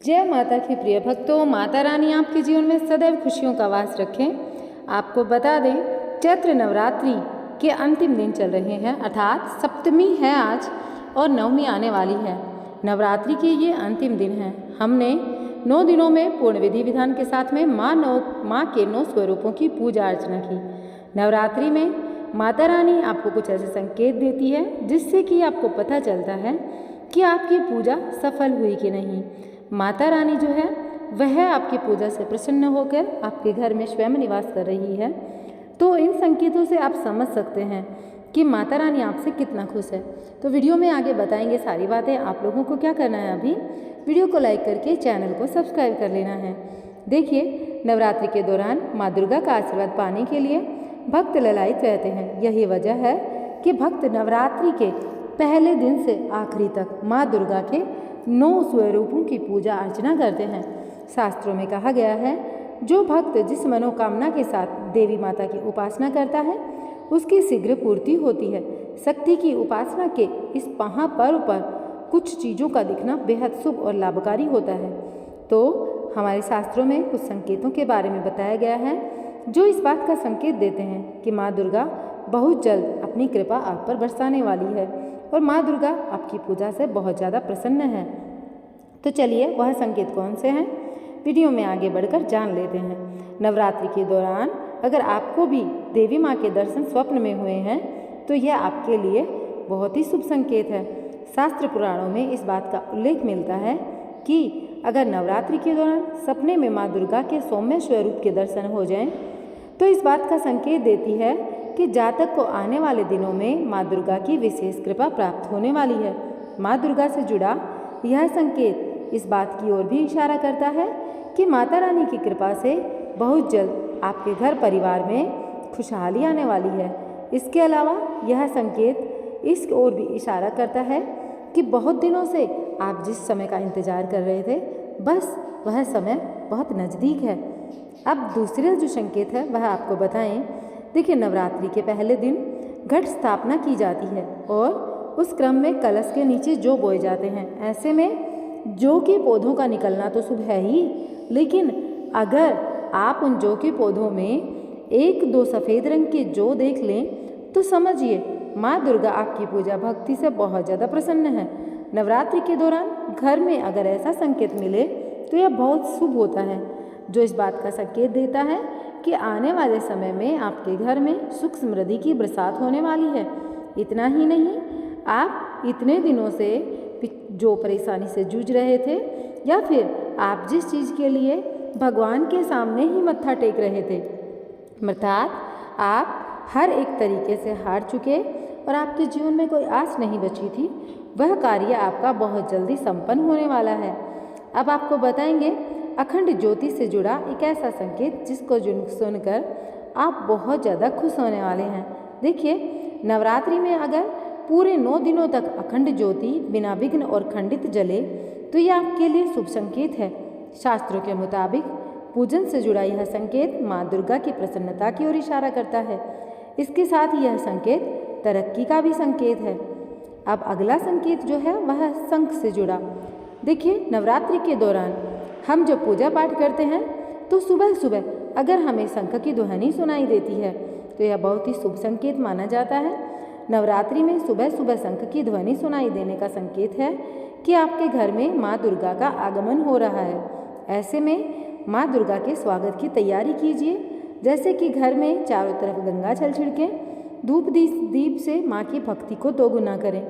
जय माता की प्रिय भक्तों, माता रानी आपके जीवन में सदैव खुशियों का वास रखें। आपको बता दें, चैत्र नवरात्रि के अंतिम दिन चल रहे हैं, अर्थात सप्तमी है आज और नवमी आने वाली है। नवरात्रि के ये अंतिम दिन हैं। हमने 9 दिनों में पूर्ण विधि विधान के साथ में माँ के 9 स्वरूपों की पूजा अर्चना की। नवरात्रि में माता रानी आपको कुछ ऐसे संकेत देती है जिससे कि आपको पता चलता है कि आपकी पूजा सफल हुई कि नहीं। माता रानी जो है वह आपकी पूजा से प्रसन्न होकर आपके घर में स्वयं निवास कर रही है। तो इन संकेतों से आप समझ सकते हैं कि माता रानी आपसे कितना खुश है। तो वीडियो में आगे बताएंगे सारी बातें। आप लोगों को क्या करना है, अभी वीडियो को लाइक करके चैनल को सब्सक्राइब कर लेना है। देखिए, नवरात्रि के दौरान माँ दुर्गा का आशीर्वाद पाने के लिए भक्त ललायित रहते हैं। यही वजह है कि भक्त नवरात्रि के पहले दिन से आखिरी तक माँ दुर्गा के 9 स्वरूपों की पूजा अर्चना करते हैं। शास्त्रों में कहा गया है, जो भक्त जिस मनोकामना के साथ देवी माता की उपासना करता है उसकी शीघ्र पूर्ति होती है। शक्ति की उपासना के इस महापर्व पर कुछ चीज़ों का दिखना बेहद शुभ और लाभकारी होता है। तो हमारे शास्त्रों में कुछ संकेतों के बारे में बताया गया है जो इस बात का संकेत देते हैं कि माँ दुर्गा बहुत जल्द अपनी कृपा आप पर बरसाने वाली है और माँ दुर्गा आपकी पूजा से बहुत ज़्यादा प्रसन्न है। तो चलिए, वह संकेत कौन से हैं, वीडियो में आगे बढ़कर जान लेते हैं। नवरात्रि के दौरान अगर आपको भी देवी माँ के दर्शन स्वप्न में हुए हैं तो यह आपके लिए बहुत ही शुभ संकेत है। शास्त्र पुराणों में इस बात का उल्लेख मिलता है कि अगर नवरात्रि के दौरान सपने में माँ दुर्गा के सौम्य स्वरूप के दर्शन हो जाएं तो इस बात का संकेत देती है कि जातक को आने वाले दिनों में माँ दुर्गा की विशेष कृपा प्राप्त होने वाली है। माँ दुर्गा से जुड़ा यह संकेत इस बात की ओर भी इशारा करता है कि माता रानी की कृपा से बहुत जल्द आपके घर परिवार में खुशहाली आने वाली है। इसके अलावा यह संकेत इस ओर भी इशारा करता है कि बहुत दिनों से आप जिस समय का इंतजार कर रहे थे, बस वह समय बहुत नज़दीक है। अब दूसरे जो संकेत है वह आपको बताएं। देखिए, नवरात्रि के पहले दिन घट स्थापना की जाती है और उस क्रम में कलश के नीचे जौ बोए जाते हैं। ऐसे में जौ के पौधों का निकलना तो शुभ है ही, लेकिन अगर आप उन जौ के पौधों में 1-2 सफ़ेद रंग के जौ देख लें तो समझिए माँ दुर्गा आपकी पूजा भक्ति से बहुत ज़्यादा प्रसन्न है। नवरात्रि के दौरान घर में अगर ऐसा संकेत मिले तो यह बहुत शुभ होता है, जो इस बात का संकेत देता है कि आने वाले समय में आपके घर में सुख समृद्धि की बरसात होने वाली है। इतना ही नहीं, आप इतने दिनों से जो परेशानी से जूझ रहे थे या फिर आप जिस चीज़ के लिए भगवान के सामने ही मत्था टेक रहे थे, अर्थात आप हर एक तरीके से हार चुके और आपके जीवन में कोई आस नहीं बची थी, वह कार्य आपका बहुत जल्दी संपन्न होने वाला है। अब आपको बताएंगे अखंड ज्योति से जुड़ा एक ऐसा संकेत जिसको सुनकर आप बहुत ज़्यादा खुश होने वाले हैं। देखिए, नवरात्रि में अगर पूरे 9 दिनों तक अखंड ज्योति बिना विघ्न और खंडित जले तो यह आपके लिए शुभ संकेत है। शास्त्रों के मुताबिक पूजन से जुड़ा यह संकेत माँ दुर्गा की प्रसन्नता की ओर इशारा करता है। इसके साथ ही यह संकेत तरक्की का भी संकेत है। अब अगला संकेत जो है वह शंख से जुड़ा। देखिए, नवरात्रि के दौरान हम जब पूजा पाठ करते हैं तो सुबह सुबह अगर हमें शंख की ध्वनि सुनाई देती है तो यह बहुत ही शुभ संकेत माना जाता है। नवरात्रि में सुबह सुबह शंख की ध्वनि सुनाई देने का संकेत है कि आपके घर में माँ दुर्गा का आगमन हो रहा है। ऐसे में माँ दुर्गा के स्वागत की तैयारी कीजिए, जैसे कि घर में चारों तरफ गंगा जल छिड़कें, धूप दीप से माँ की भक्ति को दोगुना करें।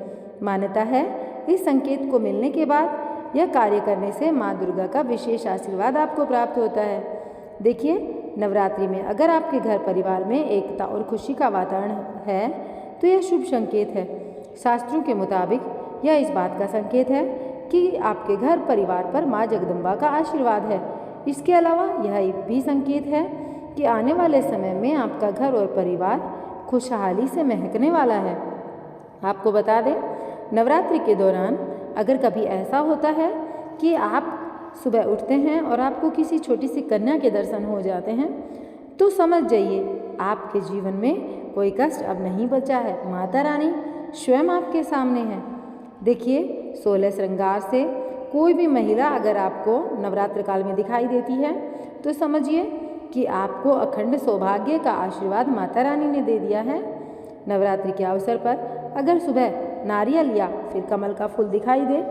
मान्यता है इस संकेत को मिलने के बाद यह कार्य करने से माँ दुर्गा का विशेष आशीर्वाद आपको प्राप्त होता है। देखिए, नवरात्रि में अगर आपके घर परिवार में एकता और खुशी का वातावरण है तो यह शुभ संकेत है। शास्त्रों के मुताबिक यह इस बात का संकेत है कि आपके घर परिवार पर माँ जगदम्बा का आशीर्वाद है। इसके अलावा यह भी संकेत है कि आने वाले समय में आपका घर और परिवार खुशहाली से महकने वाला है। आपको बता दें, नवरात्रि के दौरान अगर कभी ऐसा होता है कि आप सुबह उठते हैं और आपको किसी छोटी सी कन्या के दर्शन हो जाते हैं तो समझ जाइए आपके जीवन में कोई कष्ट अब नहीं बचा है। माता रानी स्वयं आपके सामने है। देखिए, 16 श्रृंगार से कोई भी महिला अगर आपको नवरात्र काल में दिखाई देती है तो समझिए कि आपको अखंड सौभाग्य का आशीर्वाद माता रानी ने दे दिया है। नवरात्रि के अवसर पर अगर सुबह नारियल या फिर कमल का फूल दिखाई दे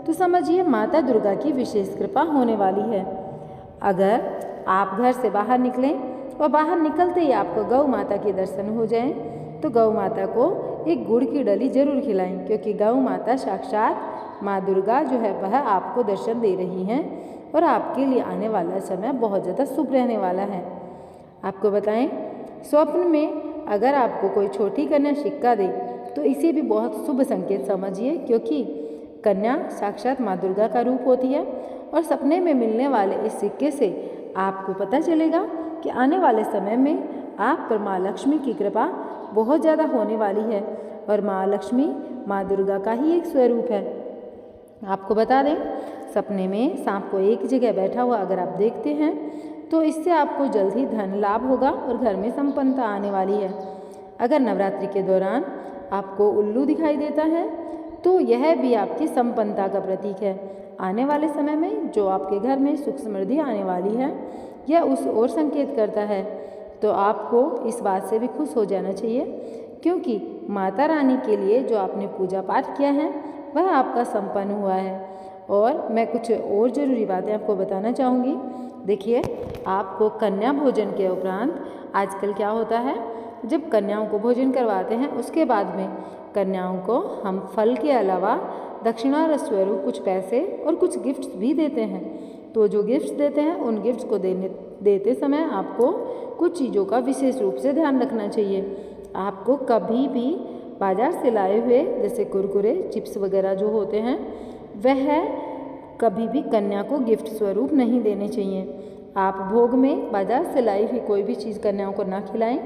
तो समझिए माता दुर्गा की विशेष कृपा होने वाली है। अगर आप घर से बाहर निकलें और बाहर निकलते ही आपको गौ माता के दर्शन हो जाएं तो गौ माता को एक गुड़ की डली जरूर खिलाएं, क्योंकि गौ माता साक्षात माँ दुर्गा जो है वह आपको दर्शन दे रही हैं और आपके लिए आने वाला समय बहुत ज़्यादा शुभ रहने वाला है। आपको बताएं, स्वप्न में अगर आपको कोई छोटी कन्या सिक्का दे तो इसे भी बहुत शुभ संकेत समझिए, क्योंकि कन्या साक्षात माँ दुर्गा का रूप होती है और सपने में मिलने वाले इस सिक्के से आपको पता चलेगा कि आने वाले समय में आप पर माँ लक्ष्मी की कृपा बहुत ज़्यादा होने वाली है और माँ लक्ष्मी माँ दुर्गा का ही एक स्वरूप है। आपको बता दें, सपने में सांप को एक जगह बैठा हुआ अगर आप देखते हैं तो इससे आपको जल्द ही धन लाभ होगा और घर में संपन्नता आने वाली है। अगर नवरात्रि के दौरान आपको उल्लू दिखाई देता है तो यह भी आपकी संपन्नता का प्रतीक है। आने वाले समय में जो आपके घर में सुख समृद्धि आने वाली है यह उस ओर संकेत करता है। तो आपको इस बात से भी खुश हो जाना चाहिए, क्योंकि माता रानी के लिए जो आपने पूजा पाठ किया है वह आपका संपन्न हुआ है। और मैं कुछ और ज़रूरी बातें आपको बताना चाहूँगी। देखिए, आपको कन्या भोजन के उपरांत आजकल क्या होता है, जब कन्याओं को भोजन करवाते हैं उसके बाद में कन्याओं को हम फल के अलावा दक्षिणा स्वरूप कुछ पैसे और कुछ गिफ्ट्स भी देते हैं। तो जो गिफ्ट्स देते हैं उन गिफ्ट्स को देते समय आपको कुछ चीज़ों का विशेष रूप से ध्यान रखना चाहिए। आपको कभी भी बाज़ार से लाए हुए जैसे कुरकुरे चिप्स वगैरह जो होते हैं वह कभी भी कन्या को गिफ्ट स्वरूप नहीं देने चाहिए। आप भोग में बाज़ार से लाई हुई कोई भी चीज़ कन्याओं को ना खिलाएं,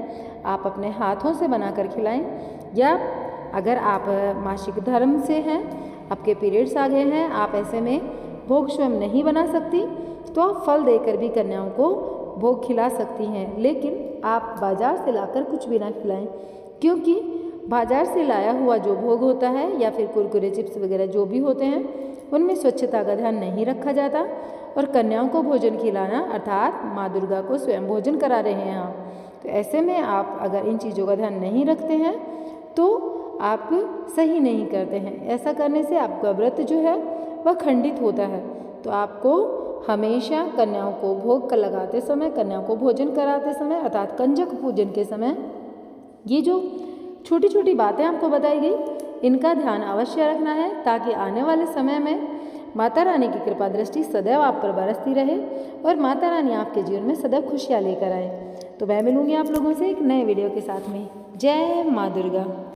आप अपने हाथों से बनाकर खिलाएं। या अगर आप मासिक धर्म से हैं, आपके पीरियड्स आ गए हैं, आप ऐसे में भोग स्वयं नहीं बना सकती तो आप फल देकर भी कन्याओं को भोग खिला सकती हैं, लेकिन आप बाज़ार से लाकर कुछ भी ना खिलाएं, क्योंकि बाज़ार से लाया हुआ जो भोग होता है या फिर कुरकुरे चिप्स वगैरह जो भी होते हैं उनमें स्वच्छता का ध्यान नहीं रखा जाता और कन्याओं को भोजन खिलाना अर्थात माँ दुर्गा को स्वयं भोजन करा रहे हैं आप। तो ऐसे में आप अगर इन चीज़ों का ध्यान नहीं रखते हैं तो आप सही नहीं करते हैं। ऐसा करने से आपका व्रत जो है वह खंडित होता है। तो आपको हमेशा कन्याओं को भोग लगाते समय, कन्याओं को भोजन कराते समय अर्थात कंजक पूजन के समय ये जो छोटी छोटी बातें आपको बताई गई इनका ध्यान अवश्य रखना है, ताकि आने वाले समय में माता रानी की कृपा दृष्टि सदैव आप पर बरसती रहे और माता रानी आपके जीवन में सदैव खुशियाँ लेकर आए। तो मैं मिलूंगी आप लोगों से एक नए वीडियो के साथ में। जय माँ दुर्गा।